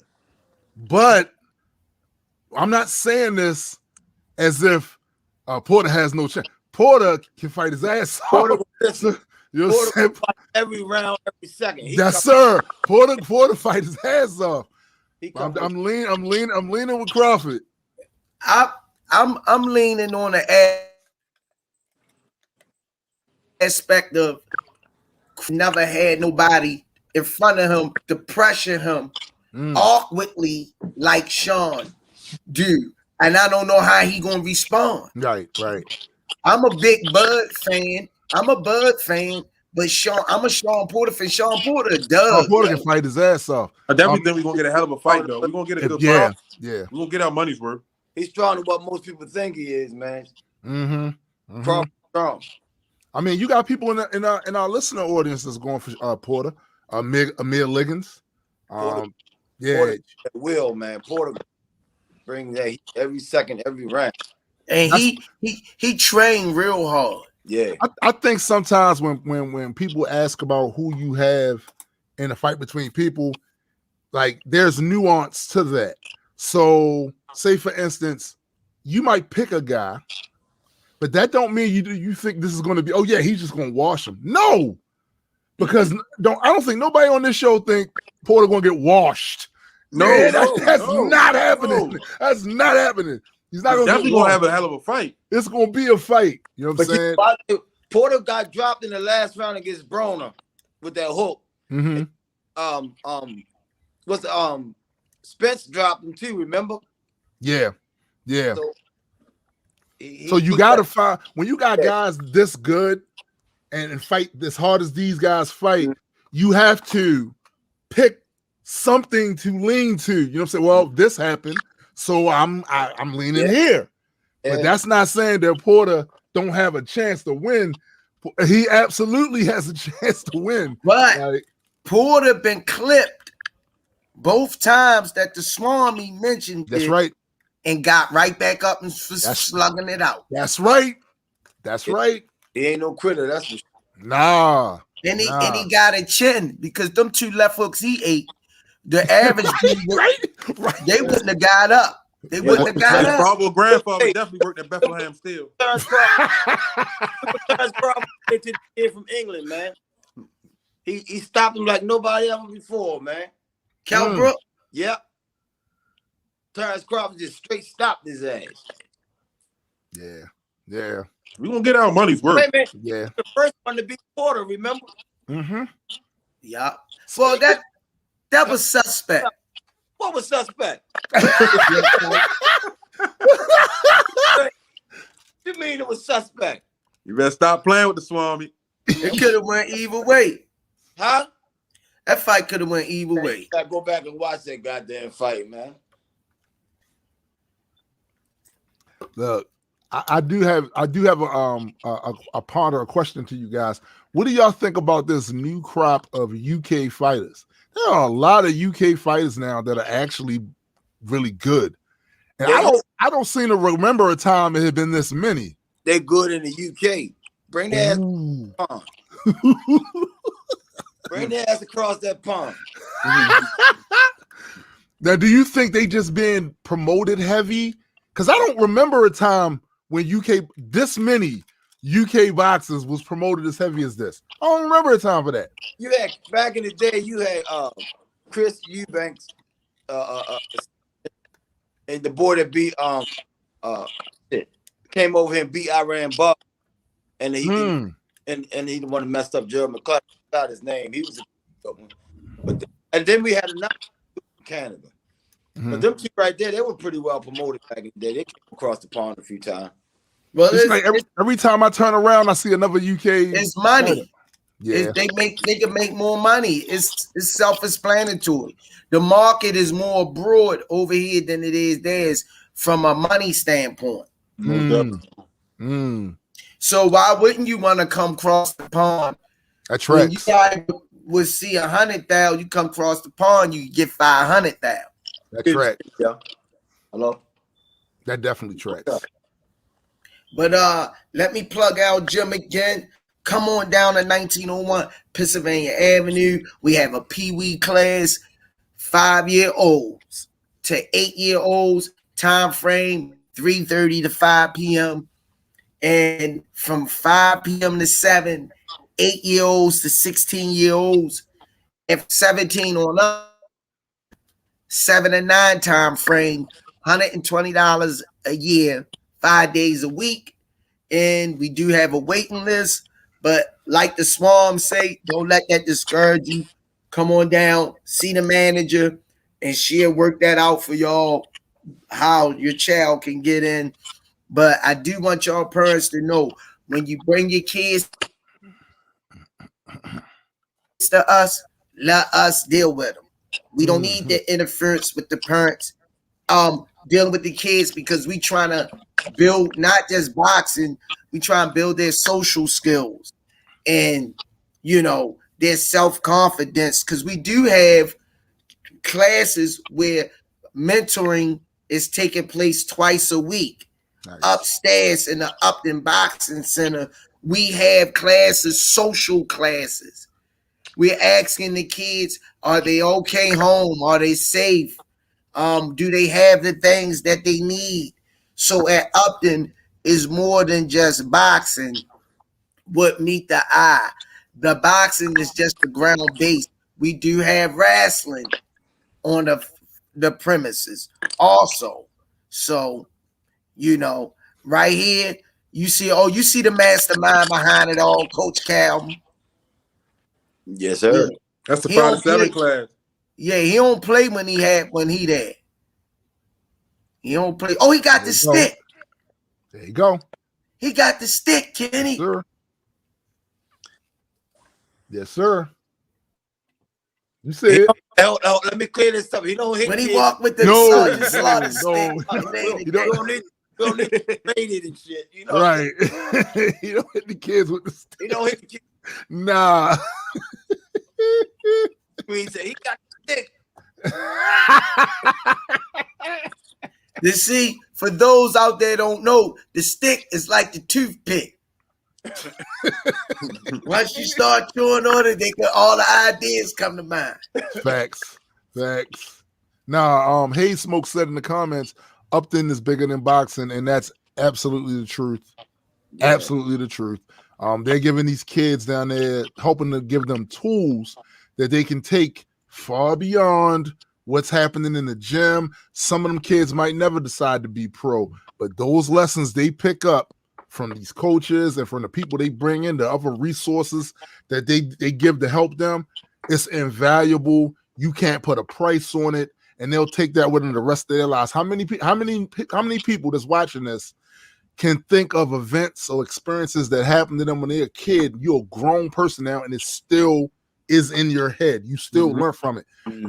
But I'm not saying this as if Porter has no chance. Porter can fight his ass off. Porter fight every round, every second. Yes, sir. Porter fight his ass off. I'm leaning with Crawford. I'm leaning on the aspect of never had nobody in front of him to pressure him awkwardly like Sean do. And I don't know how he gonna respond. Right. I'm a big Bud fan. I'm a Bud fan, but I'm a Sean Porter fan. Sean Porter does. Sean Porter can fight his ass off. I definitely think we're gonna get a hell of a fight, though. We're gonna get a good fight. Yeah. We're gonna get our money's worth. He's strong to what most people think he is, man. Strong. I mean, you got people in our listener audience that's going for Porter, Amir Liggins. Porter will, man. Porter bring that heat every second, every round. And he trained real hard. Yeah. I think sometimes when people ask about who you have in a fight between people, like there's nuance to that. So say for instance, you might pick a guy, but that don't mean you think this is going to be, oh yeah, he's just going to wash him. No, because I don't think nobody on this show think Porter going to get washed. That's not happening. No. That's not happening. He's not going to definitely going to have a hell of a fight. It's going to be a fight. You know what I'm saying? Porter got dropped in the last round against Broner with that hook. Mm-hmm. Spence dropped him too, remember? Yeah. So you got to find, when you got guys this good and fight as hard as these guys fight, you have to pick something to lean to. You know what I'm saying? Well, this happened, so I'm leaning here. But that's not saying that Porter don't have a chance to win. He absolutely has a chance to win. But Porter been clipped both times that the Swami mentioned. That's right. And got right back up and slugging it out. That's right. He ain't no quitter. That's for nah. And he got a chin because them two left hooks he ate The average right. They wouldn't have got up. They wouldn't have got up. Bravo grandfather definitely worked at Bethlehem Steel. Terrence Crawford to the kid from England, man. He stopped him like nobody ever before, man. Cal Brook? Yep. Terrence Crawford just straight stopped his ass. Yeah. We gonna get our money's worth. Wait, man. Yeah. The first one to beat Porter, remember? Mm-hmm. Yeah. Well, that was suspect. What was suspect? You mean it was suspect? You better stop playing with the Swami. It could have went either way. Huh? That fight could have went either way. You gotta go back and watch that goddamn fight, man. Look, I do have a question to you guys. What do y'all think about this new crop of UK fighters? There are a lot of UK fighters now that are actually really good, and I don't seem to remember a time it had been this many. They're good in the UK. Bring their ass pond. Bring their ass across that pond. Now, do you think they just being promoted heavy? Because I don't remember a time when this many UK boxers was promoted as heavy as this. I don't remember a time for that. You had back in the day, you had Chris Eubanks, and the boy that beat came over here and beat Iran Buck, and he and he the one that messed up Gerald McClellan. Got his name. He was a good one. And then we had another in Canada. But them two right there, they were pretty well promoted back in the day. They came across the pond a few times. Well, it's like every time I turn around, I see another UK. It's money. Yeah, they can make more money. It's self-explanatory. The market is more broad over here than it is theirs from a money standpoint. So why wouldn't you want to come across the pond? That's right. When you guys would see 100,000, you come across the pond, you get 500,000. That's right. Yeah. Hello. That definitely tracks. But let me plug our gym again. Come on down to 1901 Pennsylvania Avenue. We have a Pee-wee class, 5-year-olds to 8-year-olds. Time frame 3:30 to 5 p.m. And from 5 p.m. to 7, 8-year-olds to 16-year-olds. And 17 on up, 7 and 9 time frame, $120 a year, 5 days a week. And we do have a waiting list. But like the Swam say, don't let that discourage you. Come on down, see the manager, and she'll work that out for y'all, how your child can get in. But I do want y'all parents to know, when you bring your kids to us, let us deal with them. We don't need the interference with the parents dealing with the kids, because we trying to build not just boxing, we try and build their social skills and, their self-confidence, because we do have classes where mentoring is taking place twice a week. Nice. Upstairs in the Upton Boxing Center, we have classes, social classes. We're asking the kids, are they okay home? Are they safe? Do they have the things that they need? So at Upton is more than just boxing would meet the eye. The boxing is just the ground base. We do have wrestling on the premises also. So, right here, you see the mastermind behind it all, Coach Cal. Yes, sir. Yeah. That's the 5 to 7 class. Yeah, he don't play when he there. He don't play. Oh, he got the stick. There you go. He got the stick, Kenny. Yes, sir. Yes, sir. You see it. Let me clear this up. He don't hit when kids. he walk with the stick. You don't need to trade it and shit. Right. You don't hit the kids with the stick. You don't hit the kids. Nah. He said he got the stick. You see, for those out there don't know, the stick is like the toothpick. Once you start chewing on it, all the ideas come to mind. Facts. Facts. Now, Hey Smoke said in the comments, Upton is bigger than boxing, and that's absolutely the truth. Yeah. Absolutely the truth. They're giving these kids down there, hoping to give them tools that they can take far beyond what's happening in the gym. Some of them kids might never decide to be pro, but those lessons they pick up from these coaches and from the people they bring in, the other resources that they give to help them, it's invaluable. You can't put a price on it, and they'll take that with them the rest of their lives. How many people that's watching this can think of events or experiences that happened to them when they're a kid? You're a grown person now, and it still is in your head. You still learn from it.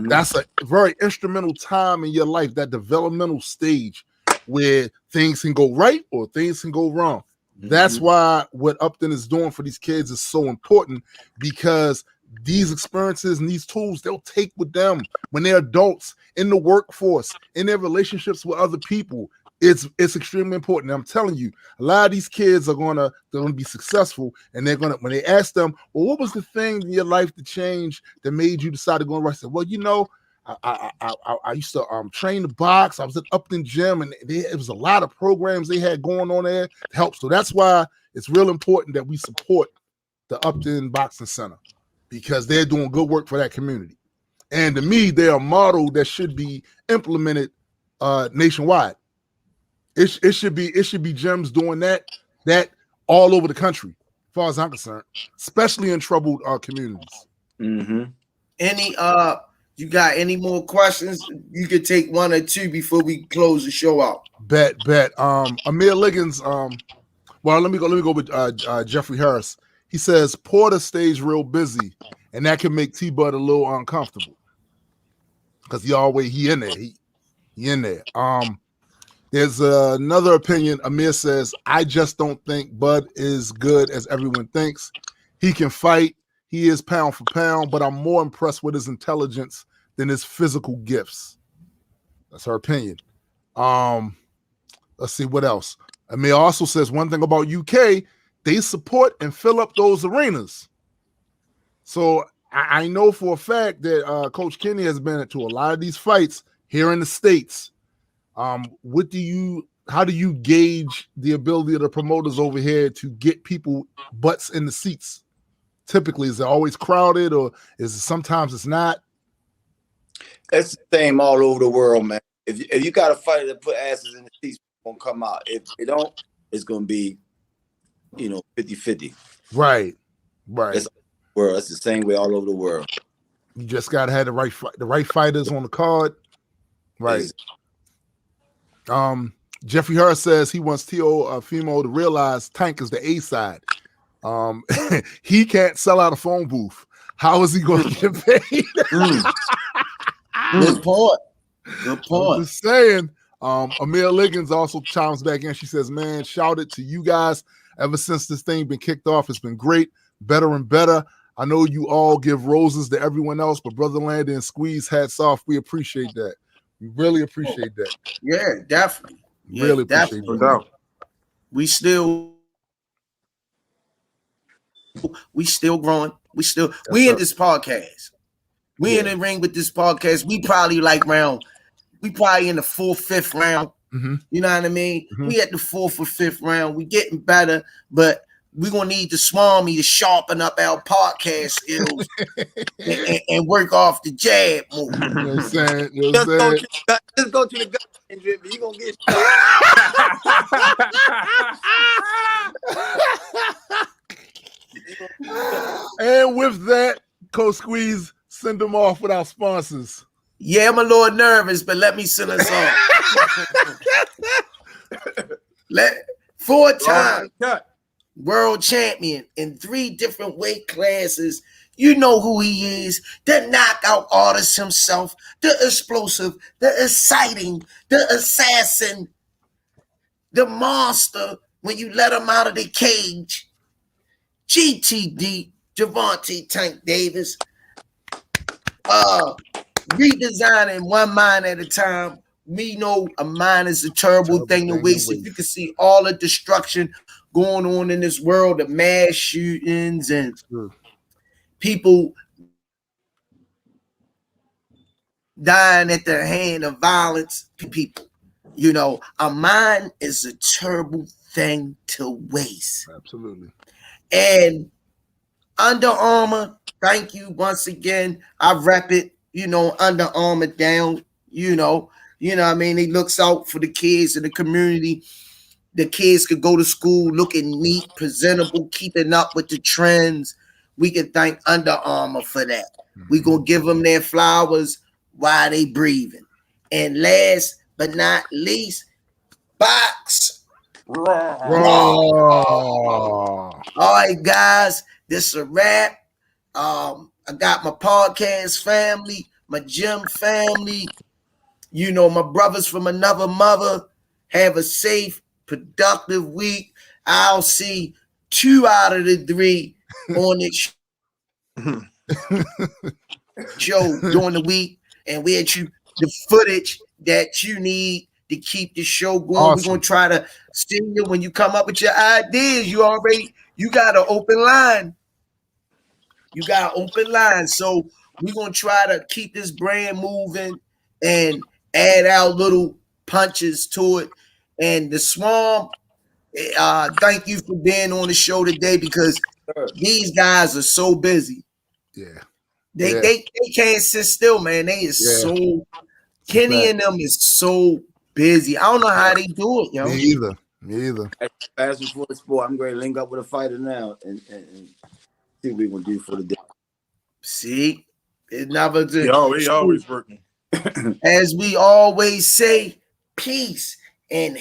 That's a very instrumental time in your life, that developmental stage where things can go right or things can go wrong. That's why what Upton is doing for these kids is so important, because these experiences and these tools they'll take with them when they're adults, in the workforce, in their relationships with other people. It's extremely important. I'm telling you, a lot of these kids are gonna be successful, and they're gonna, when they ask them, well, what was the thing in your life that changed that made you decide to go and write? I said, well, you know, I used to train the box. I was at Upton Gym, and it was a lot of programs they had going on there to help. So that's why it's real important that we support the Upton Boxing Center, because they're doing good work for that community. And to me, they're a model that should be implemented nationwide. It should be gyms doing that all over the country, as far as I'm concerned, especially in troubled communities. Any you got any more questions? You could take one or two before we close the show out. Bet. Amir Liggins. Well, let me go with Jeffrey Harris. He says Porter stays real busy, and that can make T-Bud a little uncomfortable because he in there. He in there. There's another opinion. Amir says, I just don't think Bud is good as everyone thinks. He can fight. He is pound for pound, but I'm more impressed with his intelligence than his physical gifts. That's her opinion. Let's see what else. Amir also says one thing about UK, they support and fill up those arenas. So I know for a fact that Coach Kenny has been to a lot of these fights here in the States. How do you gauge the ability of the promoters over here to get people butts in the seats? Typically, is it always crowded, or is it sometimes it's not? It's the same all over the world, man. If you got a fighter that put asses in the seats, it's gonna come out. If they don't, it's gonna be, 50-50. Right. That's the same way all over the world. You just gotta have the right fighters on the card. Right. Jeffrey Harris says he wants Teofimo to realize Tank is the A side. He can't sell out a phone booth. How is he going to get paid? Good point. I'm just saying. Amir Liggins also chimes back in. She says, man, shout it to you guys. Ever since this thing been kicked off, it's been great, better and better. I know you all give roses to everyone else, but Brother Landon and Squeeze, hats off. We appreciate that. We really appreciate that. Yeah, definitely. Really appreciate definitely. that. We still growing. We in this podcast. We in the ring with this podcast. We probably in the 4th, 5th round. You know what I mean? We at the 4th or 5th round. We getting better, but we're gonna need the Swami to sharpen up our podcast skills and work off the jab more. You know what I'm saying? Just go to the gut and drip. You gonna get shot. And with that, Coach Squeeze, send them off with our sponsors. Yeah, I'm a little nervous, but let me send us off. 4-time world champion in 3 different weight classes. You know who he is. The knockout artist himself, the explosive, the exciting, the assassin, the monster when you let him out of the cage. GTD, Gervonta Tank Davis. Redesigning one mind at a time. We know a mind is a terrible thing to waste. If you can see all the destruction going on in this world, the mass shootings and people dying at the hand of violence people. You know, a mind is a terrible thing to waste. Absolutely. And Under Armour, thank you once again. I rep it, you know, Under Armour down, you know what I mean? He looks out for the kids in the community. The kids could go to school looking neat, presentable, keeping up with the trends. We can thank Under Armour for that. We gonna give them their flowers while they breathing. And last but not least, Box. Raw. All right, guys, this is a wrap. I got my podcast family, my gym family, you know, my brothers from another mother. Have a safe, productive week. I'll see 2 out of the 3 on this show during the week, and we'll get you the footage that you need to keep the show going. Awesome. We're gonna try to see you when you come up with your ideas. You got an open line. You got an open line. So we're gonna try to keep this brand moving and add our little punches to it. And the Swamp, thank you for being on the show today, because these guys are so busy. Yeah. They can't sit still, man. They is so Kenny and them is so busy. I don't know how they do it, yo. Me either. Fast before the sport, I'm going to link up with a fighter now and see what we're going to do for the day. See? It never did. He always working. As we always say, peace and